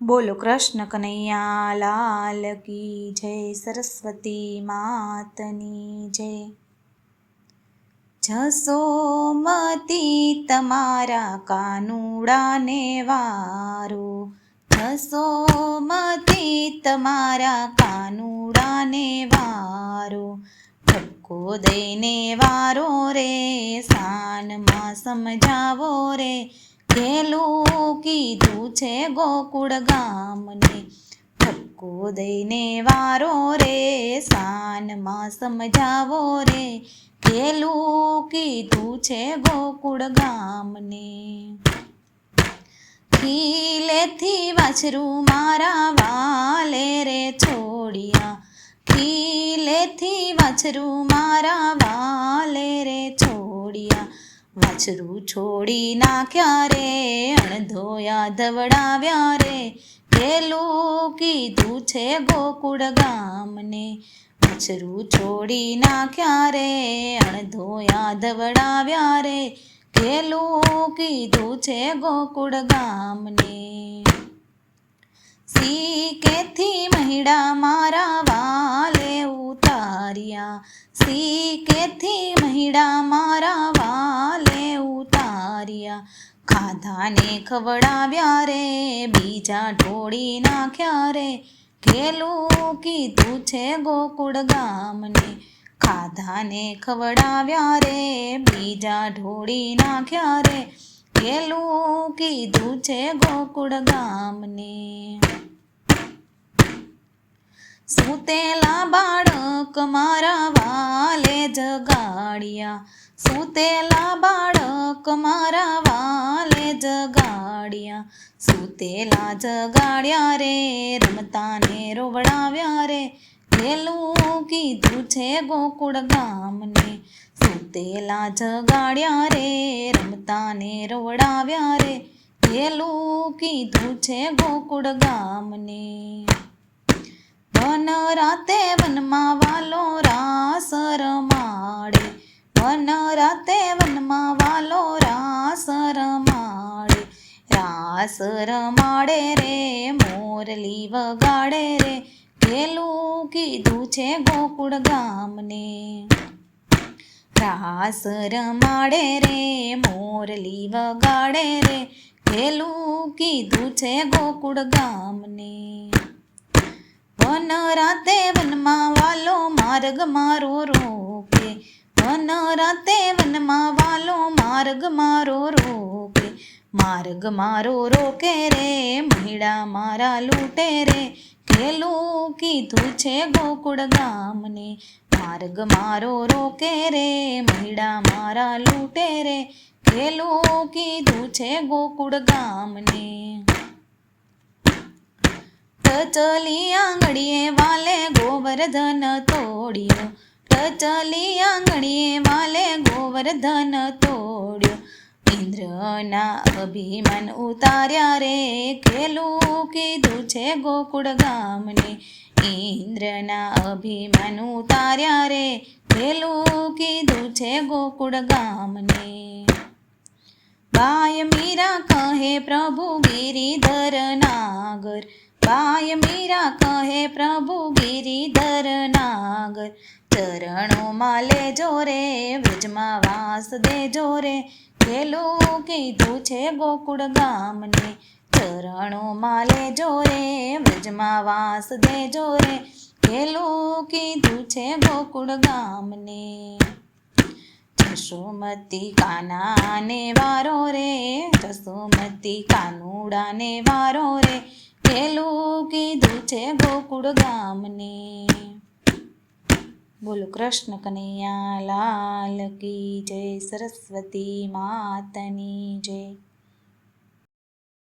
બોલો કૃષ્ણ કનૈયા લાલ કી જય, સરસ્વતી માતની જય। જસોમતી તમારા કાનુડાને વારો, જસોમતી તમારા કાનુડાને વારો, ઠપકો દઈને વારો રે, સાનમાં સમજાવો રે, ઘેલું કીધું છે ગોકુળ ગામને, ઠપકો દઈને વારો રે, સાનમાં સમજાવો રે, ઘેલું કીધું છે ગોકુળ ગામને। ખીલેથી વાછરું મારા વાલે રે છોડિયા, ખીલેથી વાછરું મારા વાલે રે છોડિયા, વાછરું છોડી નાખ્યા રે, અણધોયા ધવડાવ્યા રે, ઘેલું કીધું છે ગોકુળ ગામને, વાછરું છોડી નાખ્યા રે, અણધોયા ધવડાવ્યા રે, ઘેલું કીધું છે ગોકુળ ગામને। સીકેથી મહીડા મારા વાલે ઉતાર્યા, સીકેથી મહીડા મારા વાલે ઉતાર્યા, ખાધાને ખવડાવ્યા રે, બીજા ઢોળી નાખ્યા રે, ઘેલું કીધું છે ગોકુળ ગામને, ખાધાને ખવડાવ્યા રે, બીજા ઢોળી નાખ્યા રે, ઘેલું કીધું છે ગોકુળ ગામને। સૂતેલા બાળક મારા વાલે જગાડ્યા, સૂતેલા બાળક મારા વાલે જગાડ્યા, સૂતેલા જગાડ્યા રે, રમતાને રોવડાવ્યા રે, ઘેલું કીધું છે ગોકુળ ગામને, સૂતેલા જગાડ્યા રે, રમતાને રોવડાવ્યા રે, ઘેલું કીધું છે ગોકુળ ગામને। વન રાતે વનમાં વાલો રાસ રમાડે, વન રાતે વનમાં વાલો રાસ રમાડે, રાસ રમાડે રે, મોરલી વગાડે રે, ઘેલું કીધું છે ગોકુળ ગામને, રાસ રમાડે રે, મોરલી વગાડે રે, ઘેલું કીધું છે ગોકુળ ગામને। વન રાતે વનમાં વાલો માર્ગ મારો રોકે, વન રાતે વનમાં વાલો માર્ગ મારો રોકે, માર્ગ મારો રોકે રે, મહીડા મારા લૂંટે રે, ઘેલું કીધું છે ગોકુળ ગામને, માર્ગ મારો રોકે રે, મહીડા મારા લૂંટે રે, ઘેલું કીધું છે ગોકુળ ગામને। ટચલી આંગળીએ વાલે ગોવર્ધન તોડ્યો, ટચલી આંગળીએ વાલે ગોવર્ધન તોડ્યો, ઇન્દ્રના અભિમાન ઉતાર્યા રે, ઘેલું કીધું છે ગોકુળ ગામને, ઇન્દ્રના અભિમાન ઉતાર્યા રે, ઘેલું કીધું છે ગોકુળ ગામને। બાય મીરા કહે પ્રભુ ગિરિધર નાગર, બાય મીરા કહે પ્રભુ ગિરિધર નાગર, ચરણોમાં લેજો રે, વ્રજમાં વાસ દેજો રે, ઘેલું કીધું છે ગોકુળ ગામને, ચરણોમાં લેજો રે, વ્રજમાં વાસ દેજો રે, ઘેલું કીધું છે ગોકુળ ગામને। જસોમતી કાનાને વારો રે, જસોમતી કાનુડાને વારો રે, ઘેલું કીધું છે ગોકુળ ગામને। બોલો કૃષ્ણ કનૈયા લાલ કી જય, સરસ્વતી માતની જય।